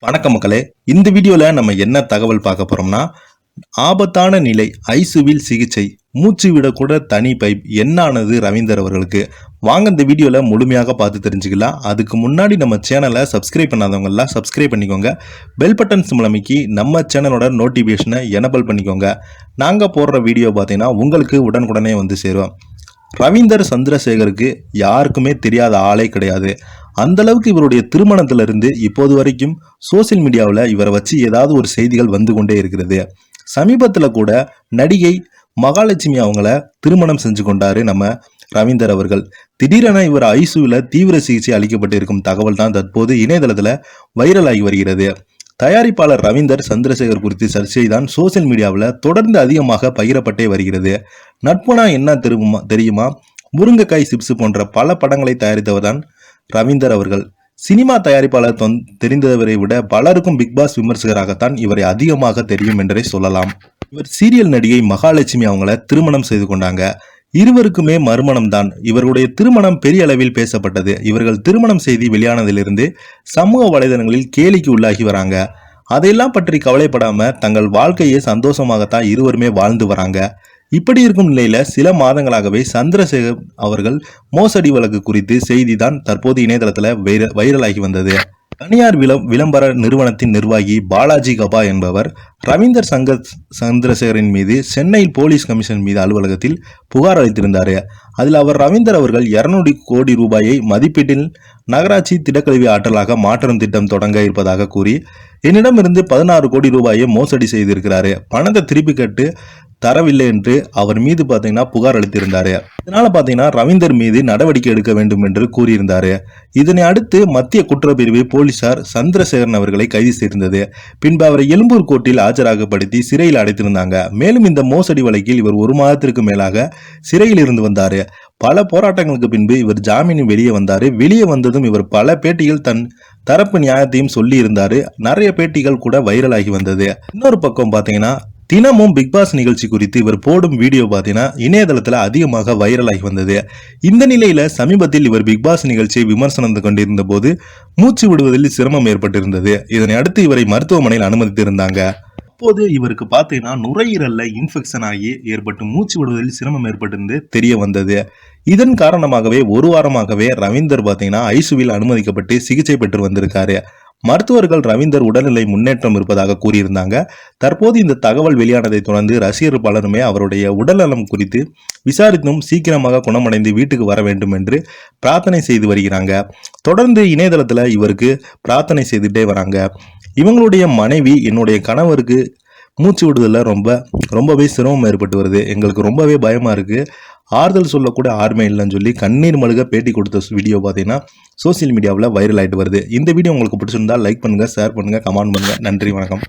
வணக்கம் மக்களே. இந்த வீடியோல நம்ம என்ன தகவல் பார்க்க போறோம்னா, ஆபத்தான நிலை, ஐசியூவில் சிகிச்சை, மூச்சு விடக்கூட தனி பைப் என்ன ஆனது ரவீந்தர் அவர்களுக்கு? வாங்க இந்த வீடியோல முழுமையாக பார்த்து தெரிஞ்சுக்கலாம். அதுக்கு முன்னாடி நம்ம சேனலை சப்ஸ்கிரைப் பண்ணாதவங்க எல்லாம் சப்ஸ்கிரைப் பண்ணிக்கோங்க. பெல் பட்டன் சிம்பல் அமைக்கி நம்ம சேனலோட நோட்டிபிகேஷனை எனபிள் பண்ணிக்கோங்க. நாங்க போடுற வீடியோ பார்த்தீங்கன்னா உங்களுக்கு உடனுக்குடனே வந்து சேரும். ரவீந்தர் சந்திரசேகருக்கு யாருக்குமே தெரியாத ஆளே கிடையாது. அந்த அளவுக்கு இவருடைய திருமணத்திலிருந்து இப்போது வரைக்கும் சோசியல் மீடியாவில் இவரை வச்சு ஏதாவது ஒரு செய்திகள் வந்து கொண்டே இருக்கிறது. சமீபத்தில் கூட நடிகை மகாலட்சுமி அவங்கள திருமணம் செஞ்சு கொண்டாரு நம்ம ரவீந்தர் அவர்கள். திடீரென இவர் ஐசியூவில் தீவிர சிகிச்சை அளிக்கப்பட்டு இருக்கும் தகவல் தான் தற்போது இணையதளத்தில் வைரலாகி வருகிறது. தயாரிப்பாளர் ரவீந்தர் சந்திரசேகர் குறித்து சர்ச்சை தான் சோசியல் மீடியாவில் தொடர்ந்து அதிகமாக பகிரப்பட்டே வருகிறது. நட்புனா என்ன தெரியுமா? முருங்கைக்காய் சிப்ஸ் போன்ற பல படங்களை தயாரித்தவர் தான் ரவீந்தர் அவர்கள். சினிமா தயாரிப்பாளர் தெரிந்தவரை விட பலருக்கும் பிக்பாஸ் விமர்சகராகத்தான் இவரை அதிகமாக தெரியும் என்றே சொல்லலாம். இவர் சீரியல் நடிகை மகாலட்சுமி அவங்கள திருமணம் செய்து கொண்டாங்க. இருவருக்குமே மறுமணம் தான். இவர்களுடைய திருமணம் பெரிய அளவில் பேசப்பட்டது. இவர்கள் திருமணம் செய்தி வெளியானதிலிருந்து சமூக வலைதளங்களில் கேலிக்கு உள்ளாகி வராங்க. அதையெல்லாம் பற்றி கவலைப்படாம தங்கள் வாழ்க்கையை சந்தோஷமாகத்தான் இருவருமே வாழ்ந்து வராங்க. இப்படி இருக்கும் நிலையில சில மாதங்களாகவே சந்திரசேகர் அவர்கள் மோசடி வழக்கு குறித்து செய்தி தான் தற்போது இணையதளத்துல வைரலாகி வந்தது. தனியார் விளம்பர நிறுவனத்தின் நிர்வாகி பாலாஜி கபா என்பவர் ரவீந்தர் சந்திரசேகரின் மீது சென்னையில் போலீஸ் கமிஷன் மீது அலுவலகத்தில் புகார் அளித்திருந்தார். அதில் அவர் ரவீந்தர் அவர்கள் 200 கோடி ரூபாயை மதிப்பீட்டில் நகராட்சி திடக்கழிவு ஆற்றலாக மாற்றும் திட்டம் தொடங்க இருப்பதாக கூறி என்னிடமிருந்து 16 கோடி ரூபாயை மோசடி செய்திருக்கிறாரு, பணத்தை திருப்பி கட்டு தரவில்லை என்று அவர் மீது பார்த்தீங்கன்னா புகார் அளித்திருந்தாரு. இதனால பார்த்தீங்கன்னா ரவீந்தர் மீது நடவடிக்கை எடுக்க வேண்டும் என்று கூறியிருந்தாரு. இதனை அடுத்து மத்திய குற்றப்பிரிவு போலீசார் சந்திரசேகரன் அவர்களை கைது செய்திருந்தது. பின்பு அவரை எழும்பூர் கோர்ட்டில் ஆஜராகப்படுத்தி சிறையில் அடைத்திருந்தாங்க. மேலும் இந்த மோசடி வழக்கில் இவர் 1 மாதத்திற்கு மேலாக சிறையில் இருந்து வந்தாரு. பல போராட்டங்களுக்கு பின்பு இவர் ஜாமீனில் வெளியே வந்தாரு. வெளியே வந்ததும் இவர் பல பேட்டிகள் தன் தரப்பு நியாயத்தையும் சொல்லி இருந்தாரு. நிறைய பேட்டிகள் கூட வைரலாகி வந்தது. இன்னொரு பக்கம் பார்த்தீங்கன்னா தினமும் பிக்பாஸ் நிகழ்ச்சி குறித்து இவர் போடும் வீடியோ பார்த்தீங்கன்னா இணையதளத்தில் அதிகமாக வைரலாகி வந்தது. இந்த நிலையில சமீபத்தில் இவர் பிக்பாஸ் நிகழ்ச்சியை விமர்சனம் கொண்டிருந்த போது மூச்சு விடுவதில் சிரமம் ஏற்பட்டிருந்தது. இதனை அடுத்து இவரை மருத்துவமனையில் அனுமதித்திருந்தாங்க. அப்போது இவருக்கு பார்த்தீங்கன்னா நுரையீரல்ல இன்ஃபெக்ஷன் ஆகி ஏற்பட்டு மூச்சு விடுவதில் சிரமம் ஏற்பட்டிருந்து தெரிய வந்தது. இதன் காரணமாகவே 1 வாரமாகவே ரவீந்தர் பார்த்தீங்கன்னா ஐசியூவில் அனுமதிக்கப்பட்டு சிகிச்சை பெற்று வந்திருக்காரு. மருத்துவர்கள் ரவீந்தர் உடல்நிலை முன்னேற்றம் இருப்பதாக கூறியிருந்தாங்க. தற்போது இந்த தகவல் வெளியானதை தொடர்ந்து ரசிகர்கள் பலருமே அவருடைய உடல்நலம் குறித்து விசாரித்தும் சீக்கிரமாக குணமடைந்து வீட்டுக்கு வர வேண்டும் என்று பிரார்த்தனை செய்து வருகிறாங்க. தொடர்ந்து இணையதளத்தில் இவருக்கு பிரார்த்தனை செய்துட்டே வராங்க. இவங்களுடைய மனைவி, என்னுடைய கணவருக்கு மூச்சு விடுதலில் ரொம்பவே சிரமம் ஏற்பட்டு வருது, எங்களுக்கு ரொம்பவே பயமா இருக்கு, ஆறுதல் சொல்லக்கூட யாருமே இல்லைன்னு சொல்லி கண்ணீர் மல்க பேட்டி கொடுத்த வீடியோ பார்த்தீங்கன்னா சோசியல் மீடியாவில் வைரல் ஆகிட்டு வருது. இந்த வீடியோ உங்களுக்கு பிடிச்சிருந்தா லைக் பண்ணுங்க, ஷேர் பண்ணுங்க, கமெண்ட் பண்ணுங்க. நன்றி, வணக்கம்.